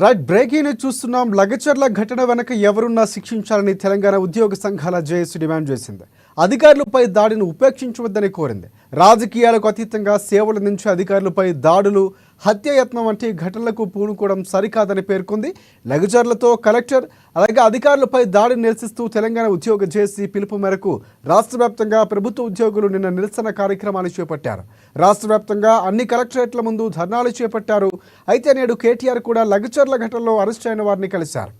Right breaking ని చూస్తున్నాం. లగచర్ల ఘటన వెనక ఎవరున్నా శిక్షించాలని తెలంగాణ ఉద్యోగ సంఘాల జేఏసీ డిమాండ్ చేసింది. అధికారులపై దాడిని ఉపేక్షించవద్దని కోరింది. రాజకీయాలకు అతీతంగా సేవల నుంచి అధికారులపై దాడులు, హత్యాయత్నం వంటి ఘటనలకు పూనుకోవడం సరికాదని పేర్కొంది. లగచర్లతో కలెక్టర్ అలాగే అధికారులపై దాడిని నిరసిస్తూ తెలంగాణ ఉద్యోగ జేఏసీ పిలుపు మేరకు రాష్ట్ర వ్యాప్తంగా ప్రభుత్వ ఉద్యోగులు నిన్న నిరసన కార్యక్రమాలు చేపట్టారు. రాష్ట్ర వ్యాప్తంగా అన్ని కలెక్టరేట్ల ముందు ధర్నాలు చేపట్టారు. అయితే నేడు కేటీఆర్ కూడా లగచర్ల ఘటనలో అరెస్ట్ అయిన వారిని కలిశారు.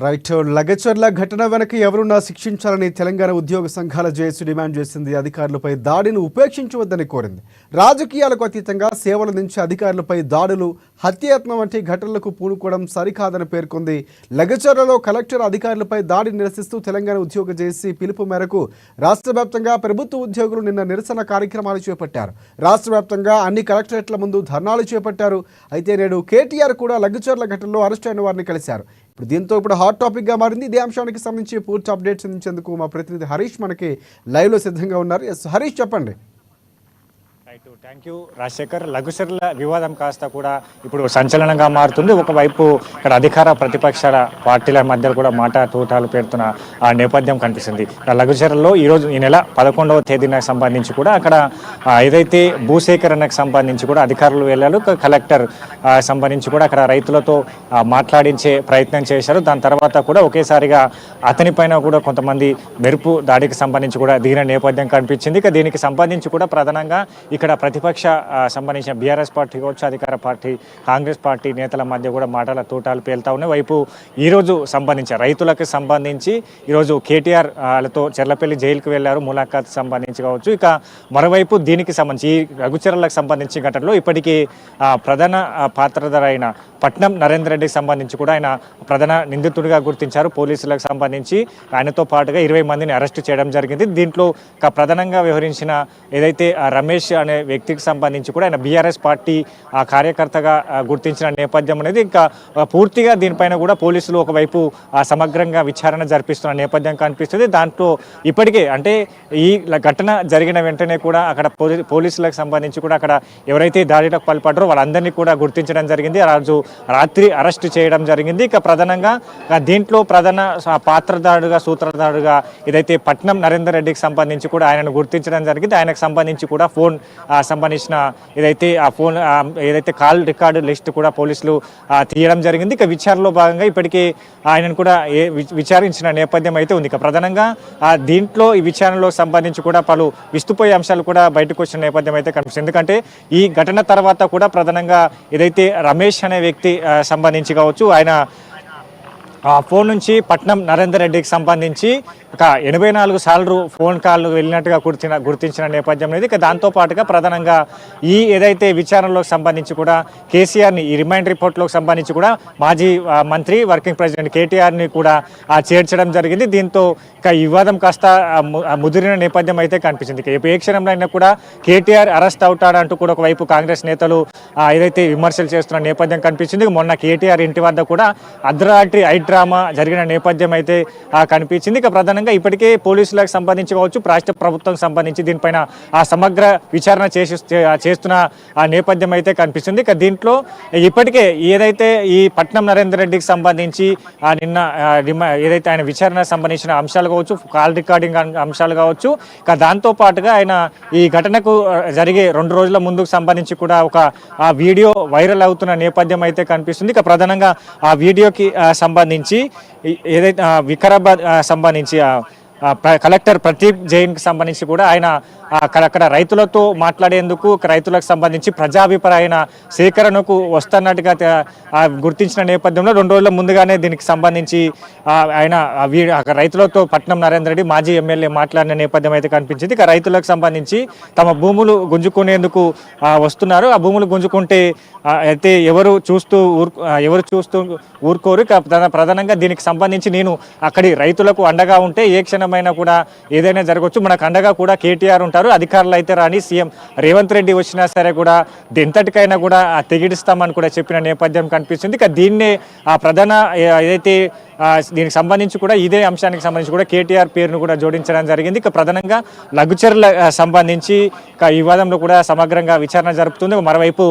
రైట్ లగచర్ల ఘటన వెనక ఎవరున్నా శిక్షించాలని తెలంగాణ ఉద్యోగ సంఘాల జేఏసీ డిమాండ్ చేసింది. అధికారులపై దాడిని ఉపేక్షించవద్దని కోరింది. రాజకీయాలకు అతీతంగా సేవల నుంచి అధికారులపై దాడులు, హత్యాయత్నం వంటి ఘటనలకు పూనుకోవడం సరికాదని పేర్కొంది. లగచర్లలో కలెక్టర్ అధికారులపై దాడిని నిరసిస్తూ తెలంగాణ ఉద్యోగ జేఏసీ పిలుపు మేరకు రాష్ట్ర వ్యాప్తంగా ప్రభుత్వ ఉద్యోగులు నిన్న నిరసన కార్యక్రమాలు చేపట్టారు. రాష్ట్ర వ్యాప్తంగా అన్ని కలెక్టరేట్ల ముందు ధర్నాలు చేపట్టారు. అయితే నేడు కేటీఆర్ కూడా లగచర్ల ఘటనలో అరెస్ట్ అయిన వారిని కలిశారు. దీంతో ఇప్పుడు హాట్ టాపిక్గా మారింది. ఇదే అంశానికి సంబంధించి పూర్తి అప్డేట్స్ అందించేందుకు మా ప్రతినిధి హరీష్ మనకి లైవ్లో సిద్ధంగా ఉన్నారు. ఎస్ హరీష్, చెప్పండి. Thank you Rajasekhar. లఘుచర్ల వివాదం కాస్త కూడా ఇప్పుడు సంచలనంగా మారుతుంది. ఒకవైపు ఇక్కడ అధికార ప్రతిపక్షాల పార్టీల మధ్య కూడా మాట తూటాలు పెడుతున్న ఆ నేపథ్యం కనిపిస్తుంది. లఘుచర్లలో ఈరోజు ఈ నెల 11వ తేదీకి సంబంధించి కూడా అక్కడ ఏదైతే భూసేకరణకు సంబంధించి కూడా అధికారులు వెళ్ళారు. కలెక్టర్ సంబంధించి కూడా అక్కడ రైతులతో మాట్లాడించే ప్రయత్నం చేశారు. దాని తర్వాత కూడా ఒకేసారిగా అతనిపైన కూడా కొంతమంది మెరుపు దాడికి సంబంధించి కూడా దిగిన నేపథ్యం కనిపించింది. ఇక దీనికి సంబంధించి కూడా ప్రధానంగా ఇక్కడ ప్రతిపక్ష సంబంధించిన బీఆర్ఎస్ పార్టీ కావచ్చు, అధికార పార్టీ కాంగ్రెస్ పార్టీ నేతల మధ్య కూడా మాటల తూటాలు పేలుతా ఉన్నాయి. వైపు ఈరోజు సంబంధించి రైతులకు సంబంధించి ఈరోజు కేటీఆర్ లతో చెర్లపల్లి జైలుకు వెళ్లారు, ములాఖాత్ సంబంధించి కావచ్చు. ఇక మరోవైపు దీనికి సంబంధించి లఘుచర్లకు సంబంధించి ఘటనలో ఇప్పటికీ ప్రధాన పాత్రధారి అయిన పట్నం నరేందర్ రెడ్డికి సంబంధించి కూడా ఆయన ప్రధాన నిందితుడిగా గుర్తించారు. పోలీసులకు సంబంధించి ఆయనతో పాటుగా 20 మందిని అరెస్టు చేయడం జరిగింది. దీంట్లో ప్రధానంగా వ్యవహరించిన ఏదైతే రమేష్ అనే వ్యక్తికి సంబంధించి కూడా ఆయన బీఆర్ఎస్ పార్టీ కార్యకర్తగా గుర్తించిన నేపథ్యం అనేది ఇంకా పూర్తిగా దీనిపైన కూడా పోలీసులు ఒకవైపు సమగ్రంగా విచారణ జరిపిస్తున్న నేపథ్యం కనిపిస్తుంది. దాంట్లో ఇప్పటికే అంటే ఈ ఘటన జరిగిన వెంటనే కూడా అక్కడ పోలీసులకు సంబంధించి కూడా అక్కడ ఎవరైతే దాడిలకు పాల్పడ్డారో వాళ్ళందరినీ కూడా గుర్తించడం జరిగింది. ఆ రోజు రాత్రి అరెస్టు చేయడం జరిగింది. ఇక ప్రధానంగా దీంట్లో ప్రధాన పాత్రధారుడుగా సూత్రధారుడుగా ఏదైతే పట్నం నరేందర్ రెడ్డికి సంబంధించి కూడా ఆయనను గుర్తించడం జరిగింది. ఆయనకు సంబంధించి కూడా ఫోన్ సంబంధించిన ఏదైతే ఆ ఫోన్ ఏదైతే కాల్ రికార్డు లిస్ట్ కూడా పోలీసులు తీయడం జరిగింది. ఇక విచారణలో భాగంగా ఇప్పటికీ ఆయనను కూడా విచారించిన నేపథ్యం అయితే ఉంది. ఇక ప్రధానంగా దీంట్లో ఈ విచారణలో సంబంధించి కూడా పలు విస్తుపోయే అంశాలు కూడా బయటకు వచ్చిన నేపథ్యం అయితే కనిపిస్తుంది. ఎందుకంటే ఈ ఘటన తర్వాత కూడా ప్రధానంగా ఏదైతే రమేష్ అనే వ్యక్తి సంబంధించి కావచ్చు, ఆయన ఫోన్ నుంచి పట్నం నరేందర్ రెడ్డికి సంబంధించి ఒక 84 సార్లు ఫోన్ కాల్ వెళ్ళినట్టుగా గుర్తించిన నేపథ్యం అనేది. ఇక దాంతోపాటుగా ప్రధానంగా ఈ ఏదైతే విచారణలోకి సంబంధించి కూడా కేసీఆర్ని ఈ రిమైండ్ రిపోర్ట్లోకి సంబంధించి కూడా మాజీ మంత్రి వర్కింగ్ ప్రెసిడెంట్ కేటీఆర్ని కూడా చేర్చడం జరిగింది. దీంతో ఇక ఈ వివాదం కాస్త ముదిరిన నేపథ్యం అయితే కనిపించింది. ఇక ఏ క్షణంలో అయినా కూడా కేటీఆర్ అరెస్ట్ అవుతాడంటూ కూడా ఒకవైపు కాంగ్రెస్ నేతలు ఏదైతే విమర్శలు చేస్తున్న నేపథ్యం కనిపించింది. మొన్న కేటీఆర్ ఇంటి వద్ద కూడా అర్ధరాత్రి డ్రామా జరిగిన నేపథ్యం అయితే కనిపించింది. ఇక ప్రధానంగా ఇప్పటికే పోలీసులకు సంబంధించి కావచ్చు, రాష్ట్ర ప్రభుత్వం సంబంధించి దీనిపైన సమగ్ర విచారణ చేస్తున్న నేపథ్యం అయితే కనిపిస్తుంది. ఇక దీంట్లో ఇప్పటికే ఏదైతే ఈ పట్నం నరేందర్ రెడ్డికి సంబంధించి నిన్న ఏదైతే ఆయన విచారణ సంబంధించిన అంశాలు కావచ్చు, కాల్ రికార్డింగ్ అంశాలు కావచ్చు, ఇక దాంతో పాటుగా ఆయన ఈ ఘటనకు జరిగే 2 రోజుల ముందుకు సంబంధించి కూడా ఒక వీడియో వైరల్ అవుతున్న నేపథ్యం అయితే కనిపిస్తుంది. ఇక ప్రధానంగా ఆ వీడియోకి సంబంధించి ఏదైతే వికారాబాద్ సంబంధించి కలెక్టర్ ప్రదీప్ జైన్కి సంబంధించి కూడా ఆయన అక్కడ రైతులతో మాట్లాడేందుకు రైతులకు సంబంధించి ప్రజాభిప్రాయ సేకరణకు వస్తున్నట్టుగా గుర్తించిన నేపథ్యంలో 2 రోజుల ముందుగానే దీనికి సంబంధించి ఆయన రైతులతో పట్నం నరేందర్ రెడ్డి మాజీ ఎమ్మెల్యే మాట్లాడిన నేపథ్యం అయితే కనిపించింది. ఇక రైతులకు సంబంధించి తమ భూములు గుంజుకునేందుకు వస్తున్నారు. ఆ భూములు గుంజుకుంటే అయితే ఎవరు చూస్తూ ఊరుకోరు. ప్రధానంగా దీనికి సంబంధించి నేను అక్కడి రైతులకు అండగా ఉంటే ఏ క్షణమైనా కూడా ఏదైనా జరగవచ్చు, మనకు అండగా కూడా కేటీఆర్ ఉంటారు, అధికారులు అయితే రాని సీఎం రేవంత్ రెడ్డి వచ్చినా సరే కూడా ఎంతటికైనా కూడా తెగిడిస్తామని కూడా చెప్పిన నేపథ్యం కనిపిస్తుంది. ఇక దీన్నే ప్రధాన ఏదైతే దీనికి సంబంధించి కూడా ఇదే అంశానికి సంబంధించి కూడా కేటీఆర్ పేరును కూడా జోడించడం జరిగింది. ఇక ప్రధానంగా లఘుచర్ల సంబంధించి ఈ వివాదంలో కూడా సమగ్రంగా విచారణ జరుపుతుంది. మరోవైపు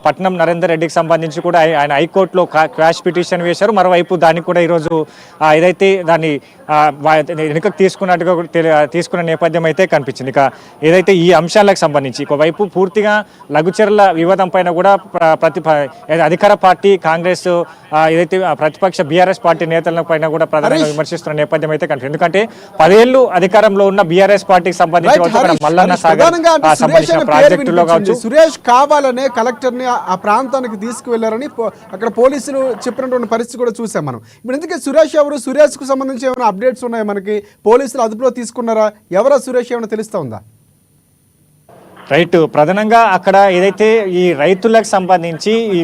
పట్నం నరేందర్ రెడ్డికి సంబంధించి కూడా ఆయన హైకోర్టులో క్వాష్ పిటిషన్ వేశారు. మరోవైపు దానికి కూడా ఈరోజు ఏదైతే దాన్ని వెనుకకు తీసుకున్న నేపథ్యం అయితే కనిపించింది. ఇక ఏదైతే ఈ అంశాలకు సంబంధించి ఒకవైపు పూర్తిగా లఘుచర్ల వివాదం పైన కూడా అధికార పార్టీ కాంగ్రెస్ ఏదైతే ప్రతిపక్ష బీఆర్ఎస్ పార్టీ నేతల పైన కూడా ప్రధానంగా విమర్శిస్తున్న నేపథ్యం అయితే కనిపిస్తుంది. ఎందుకంటే 10 ఏళ్లు అధికారంలో ఉన్న బీఆర్ఎస్ పార్టీకి సంబంధించి మల్లన్న సాగర్ సంబంధించిన ప్రాజెక్టులో కావచ్చు, సురేష్ కావాలనే కలెక్టర్ ని ఆ ప్రాంతానికి తీసుకువెళ్లారని అక్కడ పోలీసులు చెప్పినటువంటి పరిస్థితి కూడా చూసాం మనం. ఇప్పుడు ఎందుకే సురేష్ ఎవరు, సురేష్ కు సంబంధించి ఏమైనా అప్డేట్స్ ఉన్నాయా మనకి? పోలీసులు అదుపులో తీసుకున్నారా? ఎవరో సురేష్ ఏమైనా తెలుస్తా ఉందా? రైట్, ప్రధానంగా అక్కడ ఏదైతే ఈ రైతులకు సంబంధించి ఈ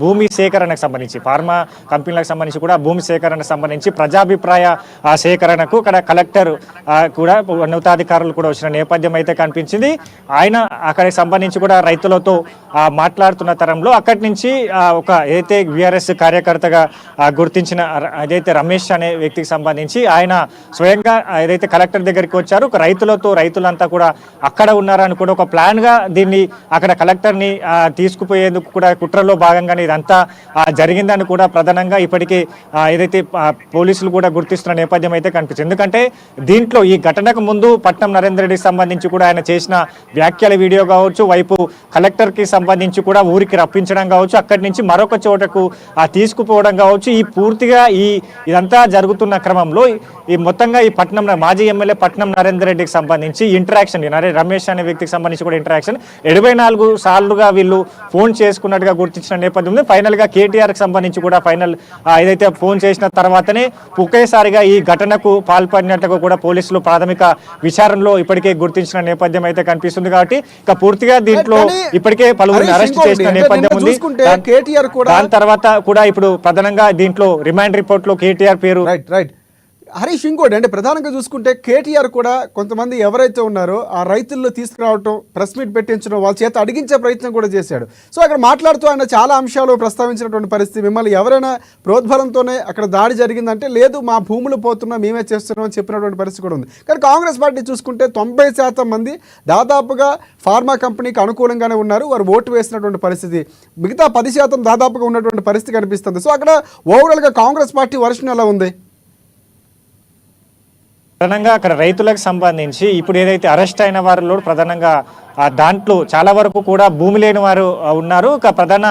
భూమి సేకరణకు సంబంధించి ఫార్మా కంపెనీలకు సంబంధించి కూడా భూమి సేకరణకు సంబంధించి ప్రజాభిప్రాయ సేకరణకు అక్కడ కలెక్టర్ కూడా ఉన్నతాధికారులు కూడా వచ్చిన నేపథ్యం అయితే కనిపించింది. ఆయన అక్కడికి సంబంధించి కూడా రైతులతో మాట్లాడుతున్న తరంలో అక్కడి నుంచి ఒక ఏదైతే బీఆర్ఎస్ కార్యకర్తగా గుర్తించిన ఏదైతే రమేష్ అనే వ్యక్తికి సంబంధించి ఆయన స్వయంగా ఏదైతే కలెక్టర్ దగ్గరికి వచ్చారు. రైతులంతా కూడా అక్కడ ఉన్నారని కూడా ఒక ప్లాన్ గా దీన్ని అక్కడ కలెక్టర్ ని తీసుకుపోయేందుకు కూడా కుట్రలో భాగంగానే ఇదంతా జరిగిందని కూడా ప్రధానంగా ఇప్పటికీ ఏదైతే పోలీసులు కూడా గుర్తిస్తున్న నేపథ్యం అయితే కనిపిస్తుంది. ఎందుకంటే దీంట్లో ఈ ఘటనకు ముందు పట్నం నరేందర్ రెడ్డికి సంబంధించి కూడా ఆయన చేసిన వ్యాఖ్యల వీడియో కావచ్చు, వైపు కలెక్టర్ కి సంబంధించి కూడా ఊరికి రప్పించడం కావచ్చు, అక్కడి నుంచి మరొక చోటకు తీసుకుపోవడం కావచ్చు, ఈ పూర్తిగా ఇదంతా జరుగుతున్న క్రమంలో ఈ మొత్తంగా ఈ పట్నం మాజీ ఎమ్మెల్యే పట్నం నరేందర్ రెడ్డికి సంబంధించి ఇంటరాక్షన్ రమేష్ అనే వ్యక్తికి సంబంధించి కూడా ఇంటరాక్షన్ 74 సార్లుగా వీళ్ళు ఫోన్ చేసుకున్నట్టుగా గుర్తించిన నేపథ్యంలో ఫైనల్ గా కేటీఆర్ కి సంబంధించి కూడా ఫైనల్ ఏదైతే ఫోన్ చేసిన తర్వాతనే ఒకేసారిగా ఈ ఘటనకు పాల్పడినట్టుగా కూడా పోలీసులు ప్రాథమిక విచారణలో ఇప్పటికే గుర్తించిన నేపథ్యం అయితే కనిపిస్తుంది. కాబట్టి ఇక పూర్తిగా దీంట్లో ఇప్పటికే పలువురిని అరెస్ట్ చేసిన నేపథ్యం ఉంది. దాని తర్వాత కూడా ఇప్పుడు ప్రధానంగా దీంట్లో రిమాండ్ రిపోర్ట్ లో కేటీఆర్ పేరు హరీష్ ఇంకోటి అంటే ప్రధానంగా చూసుకుంటే కేటీఆర్ కూడా కొంతమంది ఎవరైతే ఉన్నారో ఆ రైతుల్లో తీసుకురావటం, ప్రెస్ మీట్ పెట్టించడం, వాళ్ళ చేత అడిగించే ప్రయత్నం కూడా చేశాడు. సో అక్కడ మాట్లాడుతూ ఆయన చాలా అంశాలు ప్రస్తావించినటువంటి పరిస్థితి, మిమ్మల్ని ఎవరైనా ప్రోద్బలంతోనే అక్కడ దాడి జరిగిందంటే లేదు, మా భూములు పోతున్నా మేమే చేస్తున్నాం అని చెప్పినటువంటి పరిస్థితి కూడా ఉంది. కానీ కాంగ్రెస్ పార్టీ చూసుకుంటే 90% మంది దాదాపుగా ఫార్మా కంపెనీకి అనుకూలంగానే ఉన్నారు, వారు ఓటు వేసినటువంటి పరిస్థితి. మిగతా 10% దాదాపుగా ఉన్నటువంటి పరిస్థితి కనిపిస్తుంది. సో అక్కడ ఓవరాల్గా కాంగ్రెస్ పార్టీ వర్షన్ ఎలా ఉంది? ప్రధానంగా అక్కడ రైతులకు సంబంధించి ఇప్పుడు ఏదైతే అరెస్ట్ అయిన వారిలో ప్రధానంగా దాంట్లో చాలా వరకు కూడా భూమి లేని వారు ఉన్నారు. ప్రధాన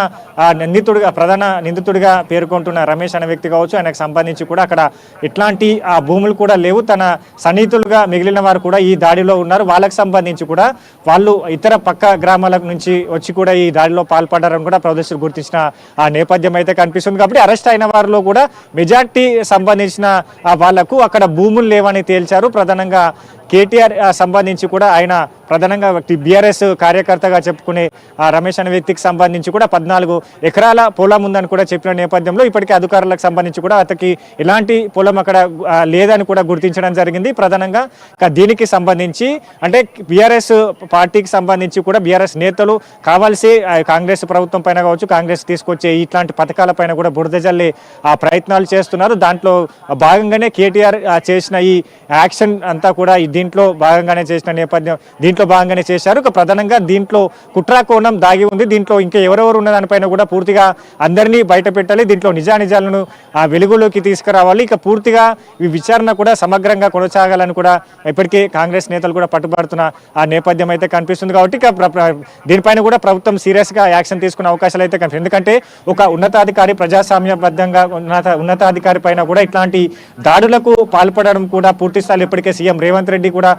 నిందితుడిగా పేర్కొంటున్న రమేష్ అనే వ్యక్తి కావచ్చు, ఆయనకు సంబంధించి కూడా అక్కడ ఎట్లాంటి భూములు కూడా లేవు. తన సన్నిహితులుగా మిగిలిన వారు కూడా ఈ దాడిలో ఉన్నారు. వాళ్ళకి సంబంధించి కూడా వాళ్ళు ఇతర పక్క గ్రామాల నుంచి వచ్చి కూడా ఈ దాడిలో పాల్పడ్డారని కూడా పోలీసులు గుర్తించిన నేపథ్యం అయితే కనిపిస్తుంది. కాబట్టి అరెస్ట్ అయిన వారిలో కూడా మెజార్టీ సంబంధించిన వాళ్లకు అక్కడ భూములు లేవని తేల్చారు. ప్రధానంగా కేటీఆర్ సంబంధించి కూడా ఆయన ప్రధానంగా బీఆర్ఎస్ కార్యకర్తగా చెప్పుకునే రమేష్ అనే వ్యక్తికి సంబంధించి కూడా 14 ఎకరాల పొలం ఉందని కూడా చెప్పిన నేపథ్యంలో ఇప్పటికే అధికారులకు సంబంధించి కూడా అతనికి ఎలాంటి పొలం అక్కడ లేదని కూడా గుర్తించడం జరిగింది. ప్రధానంగా దీనికి సంబంధించి అంటే బీఆర్ఎస్ పార్టీకి సంబంధించి కూడా బీఆర్ఎస్ నేతలు కావాల్సి కాంగ్రెస్ ప్రభుత్వం పైన కావచ్చు, కాంగ్రెస్ తీసుకొచ్చే ఇట్లాంటి పథకాల పైన కూడా బురద జల్లే ప్రయత్నాలు చేస్తున్నారు. దాంట్లో భాగంగానే కేటీఆర్ చేసిన ఈ యాక్షన్ అంతా కూడా దీంట్లో భాగంగానే చేసిన నేపథ్యం దీంట్లో భాగంగానే చేశారు. ఇక ప్రధానంగా దీంట్లో కుట్రా కోణం దాగి ఉంది. దీంట్లో ఇంకా ఎవరెవరు ఉన్న దానిపైన కూడా పూర్తిగా అందరినీ బయట పెట్టాలి. దీంట్లో నిజానిజాలను వెలుగులోకి తీసుకురావాలి. ఇక పూర్తిగా ఈ విచారణ కూడా సమగ్రంగా కొనసాగాలని కూడా ఇప్పటికే కాంగ్రెస్ నేతలు కూడా పట్టుబడుతున్న ఆ నేపథ్యం అయితే కనిపిస్తుంది. కాబట్టి ఇక దీనిపైన కూడా ప్రభుత్వం సీరియస్ గా యాక్షన్ తీసుకునే అవకాశాలు అయితే కనిపిస్తుంది. ఎందుకంటే ఒక ఉన్నతాధికారి ప్రజాస్వామ్యబద్ధంగా ఉన్నతాధికారి పైన కూడా ఇట్లాంటి దాడులకు పాల్పడడం కూడా పూర్తి స్థాయిలో ఇప్పటికే సీఎం రేవంత్ రెడ్డి కూడా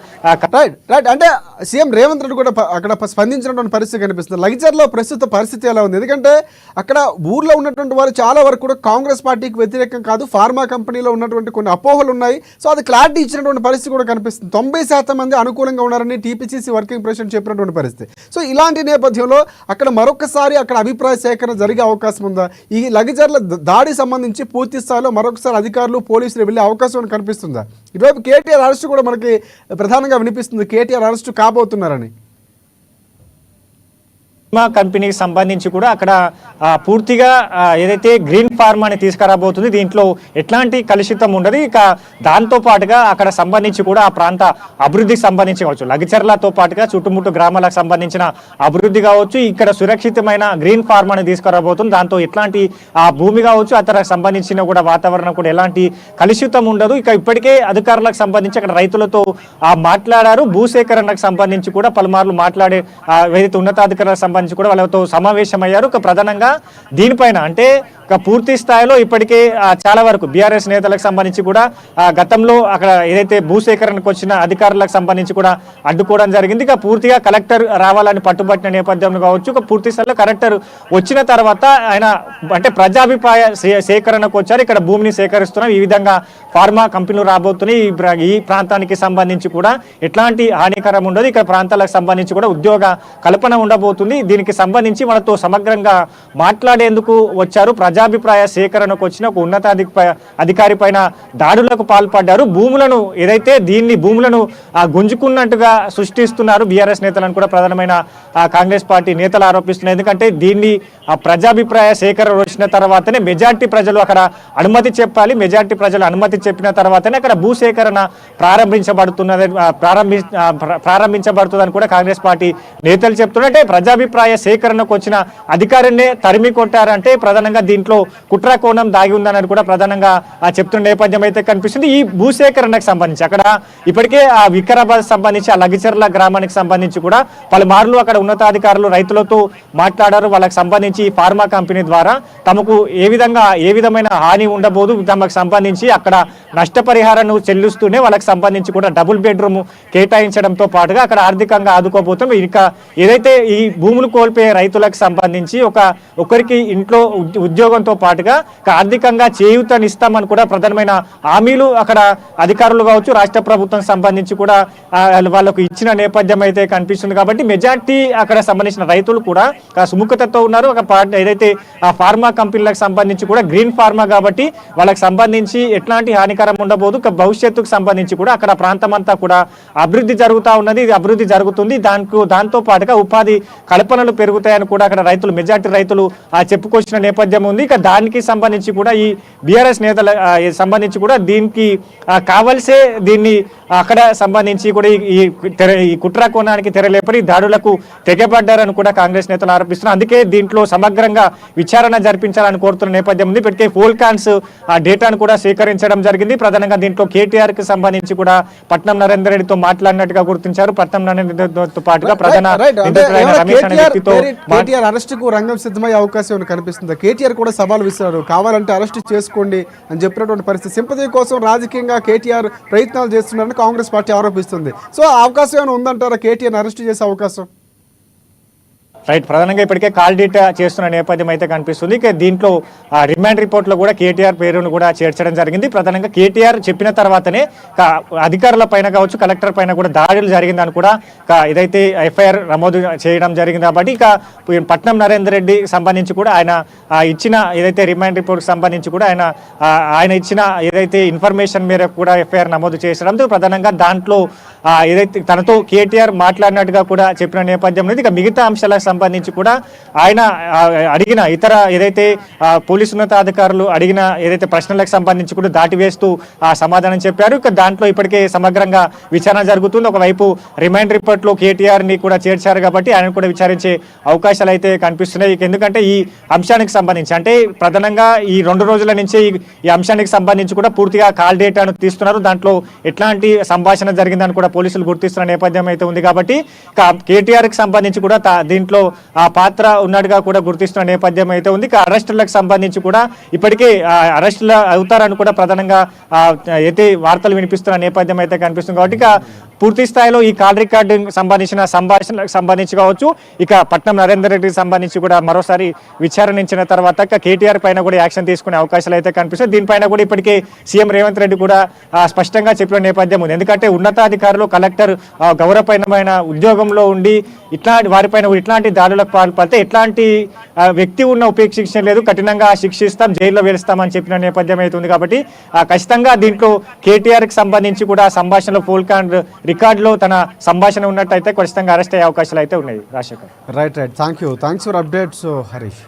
రైట్ అంటే సీఎం రేవంత్ రెడ్డి కూడా అక్కడ స్పందించినటువంటి పరిస్థితి కనిపిస్తుంది. లగిచర్లో ప్రస్తుత పరిస్థితి ఎలా ఉంది? ఎందుకంటే అక్కడ ఊర్లో ఉన్నటువంటి వారు చాలా వరకు కూడా కాంగ్రెస్ పార్టీకి వ్యతిరేకం కాదు, ఫార్మా కంపెనీలో ఉన్నటువంటి కొన్ని అపోహలు ఉన్నాయి. సో అది క్లారిటీ ఇచ్చినటువంటి పరిస్థితి కూడా కనిపిస్తుంది. 90% మంది అనుకూలంగా ఉన్నారని టీపీసీసీ వర్కింగ్ ప్రెసిడెంట్ చెప్పినటువంటి పరిస్థితి. సో ఇలాంటి నేపథ్యంలో అక్కడ మరొకసారి అక్కడ అభిప్రాయ సేకరణ జరిగే అవకాశం ఉందా? ఈ లగిచర్ల దాడి సంబంధించి పూర్తి స్థాయిలో మరొకసారి అధికారులు పోలీసులు వెళ్ళే అవకాశం కనిపిస్తుందా? ఇటువైపు కేటీఆర్ అరెస్ట్ కూడా మనకి ప్రధానంగా వినిపిస్తుంది, కేటీఆర్ అరెస్ట్ కాబోతున్నారని. కంపెనీకి సంబంధించి కూడా అక్కడ పూర్తిగా ఏదైతే గ్రీన్ ఫార్మాని తీసుకురాబోతుంది, దీంట్లో ఎట్లాంటి కలుషితం ఉండదు. ఇక దాంతో పాటుగా అక్కడ సంబంధించి కూడా ఆ ప్రాంత అభివృద్ధికి సంబంధించి కావచ్చు, లగిచర్లతో పాటుగా చుట్టుముట్టు గ్రామాలకు సంబంధించిన అభివృద్ధి కావచ్చు, ఇక్కడ సురక్షితమైన గ్రీన్ ఫార్మాని తీసుకురాబోతుంది. దాంతో ఎట్లాంటి ఆ భూమి కావచ్చు, అతనికి సంబంధించిన కూడా వాతావరణం కూడా ఎలాంటి కలుషితం ఉండదు. ఇక ఇప్పటికే అధికారులకు సంబంధించి అక్కడ రైతులతో మాట్లాడారు. భూసేకరణకు సంబంధించి కూడా పలుమార్లు మాట్లాడే ఏదైతే ఉన్నతాధికారులకు సంబంధించి కూడా వాళ్ళతో సమావేశమయ్యారు. ప్రధానంగా దీనిపైన అంటే పూర్తి స్థాయిలో ఇప్పటికే చాలా వరకు బీఆర్ఎస్ నేతలకు సంబంధించి కూడా గతంలో అక్కడ ఏదైతే భూసేకరణకు వచ్చిన అధికారులకు సంబంధించి కూడా అడ్డుకోవడం జరిగింది. ఇక పూర్తిగా కలెక్టర్ రావాలని పట్టుబట్టిన నేపథ్యంలో కావచ్చు, పూర్తి స్థాయిలో కలెక్టర్ వచ్చిన తర్వాత ఆయన అంటే ప్రజాభిప్రాయ సేకరణకు వచ్చారు. ఇక్కడ భూమిని సేకరిస్తున్నాం, ఈ విధంగా ఫార్మా కంపెనీలు రాబోతున్నాయి, ఈ ప్రాంతానికి సంబంధించి కూడా ఎట్లాంటి హానికరం ఉండదు, ఇక్కడ ప్రాంతాలకు సంబంధించి కూడా ఉద్యోగ కల్పన ఉండబోతుంది. దీనికి సంబంధించి మనతో సమగ్రంగా మాట్లాడేందుకు వచ్చారు. ప్రజాభిప్రాయ సేకరణకు వచ్చిన ఒక అధికారి పైన దాడులకు పాల్పడ్డారు. భూములను ఏదైతే భూములను గుంజుకున్నట్టుగా సృష్టిస్తున్నారు బీఆర్ఎస్ నేతలను కూడా ప్రధానమైన కాంగ్రెస్ పార్టీ నేతలు ఆరోపిస్తున్నారు. ఎందుకంటే దీన్ని ప్రజాభిప్రాయ సేకరణ వచ్చిన తర్వాతనే మెజార్టీ ప్రజలు అక్కడ అనుమతి చెప్పాలి. మెజార్టీ ప్రజలు అనుమతి చెప్పిన తర్వాతనే అక్కడ భూసేకరణ ప్రారంభించబడుతుందని కూడా కాంగ్రెస్ పార్టీ నేతలు చెప్తున్నట్టే. ప్రజాభిప్రాయ సేకరణకు వచ్చిన అధికారినే తరిమి కొట్టారంటే ప్రధానంగా దీంట్లో కుట్ర కోణం దాగి ఉందని కూడా ప్రధానంగా చెప్తున్న నేపథ్యం అయితే కనిపిస్తుంది. ఈ భూసేకరణకు సంబంధించి అక్కడ ఇప్పటికే ఆ వికారాబాద్ సంబంధించి ఆ లగిచర్ల గ్రామానికి సంబంధించి కూడా పలుమార్లు అక్కడ ఉన్నతాధికారులు రైతులతో మాట్లాడారు. వాళ్ళకి సంబంధించి ఫార్మా కంపెనీ ద్వారా తమకు ఏ విధమైన హాని ఉండబోదు, తమకు సంబంధించి అక్కడ నష్టపరిహారాన్ని చెల్లిస్తూనే వాళ్ళకి సంబంధించి కూడా డబుల్ బెడ్రూమ్ కేటాయించడంతో పాటుగా అక్కడ ఆర్థికంగా ఆదుకోబోతాం. ఇంకా ఏదైతే ఈ భూములు కోల్పోయే రైతులకు సంబంధించి ఒకరికి ఇంట్లో ఉద్యోగంతో పాటుగా ఆర్థికంగా చేయూతనిస్తామని కూడా ప్రధానమైన హామీలు అక్కడ అధికారులు కావచ్చు, రాష్ట్ర ప్రభుత్వం సంబంధించి కూడా వాళ్ళకు ఇచ్చిన నేపథ్యం అయితే కనిపిస్తుంది. కాబట్టి మెజార్టీ అక్కడ సంబంధించిన రైతులు కూడా సుముఖతతో ఉన్నారు. ఏదైతే ఆ ఫార్మా కంపెనీలకు సంబంధించి కూడా గ్రీన్ ఫార్మా కాబట్టి వాళ్ళకి సంబంధించి ఎట్లాంటి హానికరం ఉండబోదు. భవిష్యత్తుకు సంబంధించి కూడా అక్కడ ప్రాంతం అంతా కూడా అభివృద్ధి జరుగుతూ ఉన్నది, ఇది అభివృద్ధి జరుగుతుంది. దాంతో పాటుగా ఉపాధి కల్పనలు పెరుగుతాయని కూడా అక్కడ మెజార్టీ రైతులు చెప్పుకొచ్చిన నేపథ్యం ఉంది. ఇక దానికి సంబంధించి కూడా ఈ బీఆర్ఎస్ నేతల సంబంధించి కూడా దీనికి కావలసే దీన్ని అక్కడ సంబంధించి కూడా ఈ కుట్ర కోణానికి తెరలేపడి దాడులకు తెగబడ్డారని కూడా కాంగ్రెస్ నేతలు ఆరోపిస్తున్నారు. అందుకే దీంట్లో సమగ్రంగా విచారణ జరిపించాలని కోరుతున్న నేపథ్యం ఉంది. ఇప్పటికే ఫోల్కాన్స్ డేటాను కూడా సేకరించడం జరిగింది. ప్రధానంగా దీంట్లో కేటీఆర్ కి సంబంధించి కూడా పట్నం నరేందర్ రెడ్డితో మాట్లాడినట్టుగా గుర్తించారు. పట్నం నరేంద్రతో పాటుగా ప్రధాన కేటీఆర్ అరెస్ట్ కు రంగం సిద్ధమయ్యే అవకాశం కనిపిస్తుంది. కేటీఆర్ కూడా సవాల్ విసిరారు, కావాలంటే అరెస్ట్ చేసుకోండి అని చెప్పినటువంటి పరిస్థితి. సింపతి కోసం రాజకీయంగా కేటీఆర్ ప్రయత్నాలు చేస్తున్నారని కాంగ్రెస్ పార్టీ ఆరోపిస్తుంది. సో అవకాశం ఏమైనా ఉందంటారా కేటీఆర్ అరెస్ట్ చేసే అవకాశం? రైట్, ప్రధానంగా ఇప్పటికే కాల్ డేటా చేస్తున్న నేపథ్యం అయితే కనిపిస్తుంది. ఇక దీంట్లో రిమాండ్ రిపోర్ట్లో కూడా కేటీఆర్ పేరును కూడా చేర్చడం జరిగింది. ప్రధానంగా కేటీఆర్ చెప్పిన తర్వాతనే అధికారుల పైన కావచ్చు, కలెక్టర్ పైన కూడా దాడులు జరిగిందని కూడా ఏదైతే ఎఫ్ఐఆర్ నమోదు చేయడం జరిగింది. కాబట్టి ఇక పట్నం నరేందర్ రెడ్డి సంబంధించి కూడా ఆయన ఇచ్చిన ఏదైతే రిమాండ్ రిపోర్ట్ సంబంధించి కూడా ఆయన ఇచ్చిన ఏదైతే ఇన్ఫర్మేషన్ మేరకు కూడా ఎఫ్ఐఆర్ నమోదు చేసడంతో ప్రధానంగా దాంట్లో ఏదైతే తనతో కేటీఆర్ మాట్లాడినట్టుగా కూడా చెప్పిన నేపథ్యంలో ఇక మిగతా అంశాలకు సంబంధించి కూడా ఆయన అడిగిన ఇతర ఏదైతే పోలీసు ఉన్నతాధికారులు అడిగిన ఏదైతే ప్రశ్నలకు సంబంధించి కూడా దాటివేస్తూ సమాధానం చెప్పారు. ఇక దాంట్లో ఇప్పటికే సమగ్రంగా విచారణ జరుగుతుంది. ఒకవైపు రిమైండ్ రిపోర్ట్లో కేటీఆర్ ని కూడా చేర్చారు కాబట్టి ఆయన కూడా విచారించే అవకాశాలు అయితే కనిపిస్తున్నాయి. ఎందుకంటే ఈ అంశానికి సంబంధించి అంటే ప్రధానంగా ఈ 2 రోజుల నుంచి ఈ అంశానికి సంబంధించి కూడా పూర్తిగా కాల్ డేటాను తీస్తున్నారు. దాంట్లో ఎట్లాంటి సంభాషణ జరిగిందని కూడా పోలీసులు గుర్తిస్తున్న నేపథ్యం అయితే ఉంది కాబట్టి కేటీఆర్ కి సంబంధించి కూడా దీంట్లో ఆ పాత్ర ఉన్నట్టుగా కూడా గుర్తిస్తున్న నేపథ్యం అయితే ఉంది. అరెస్టులకు సంబంధించి కూడా ఇప్పటికే అరెస్టులు అవుతారని కూడా ప్రధానంగా అయితే వార్తలు వినిపిస్తున్న నేపథ్యం అయితే కనిపిస్తుంది. కాబట్టి పూర్తి స్థాయిలో ఈ కాల్ రికార్డు సంబంధించిన సంభాషణలకు సంబంధించి కావచ్చు, ఇక పట్నం నరేందర్ రెడ్డికి సంబంధించి కూడా మరోసారి విచారణించిన తర్వాత కేటీఆర్ పైన కూడా యాక్షన్ తీసుకునే అవకాశాలు అయితే కనిపిస్తాయి. దీనిపైన కూడా ఇప్పటికే సీఎం రేవంత్ రెడ్డి కూడా స్పష్టంగా చెప్పిన నేపథ్యం ఉంది. ఎందుకంటే ఉన్నతాధికారులు కలెక్టర్ గౌరవపరమైన ఉద్యోగంలో ఉండి వారిపైన ఇట్లాంటి దాడులకు పాల్పడితే ఎట్లాంటి వ్యక్తి ఉన్న ఉపేక్షించడం లేదు, కఠినంగా శిక్షిస్తాం, జైల్లో వేలుస్తామని చెప్పిన నేపథ్యం అయితే ఉంది. కాబట్టి ఖచ్చితంగా దీంట్లో కేటీఆర్ కి సంబంధించి కూడా సంభాషణలో ఫోల్కాన్ రికార్డులో తన సంభాషణ ఉన్నట్టయితే ఖచ్చితంగా అరెస్ట్ అయ్యే అవకాశాలు అయితే ఉన్నాయి. Rajasekhar. Right. Thanks for updates Harish.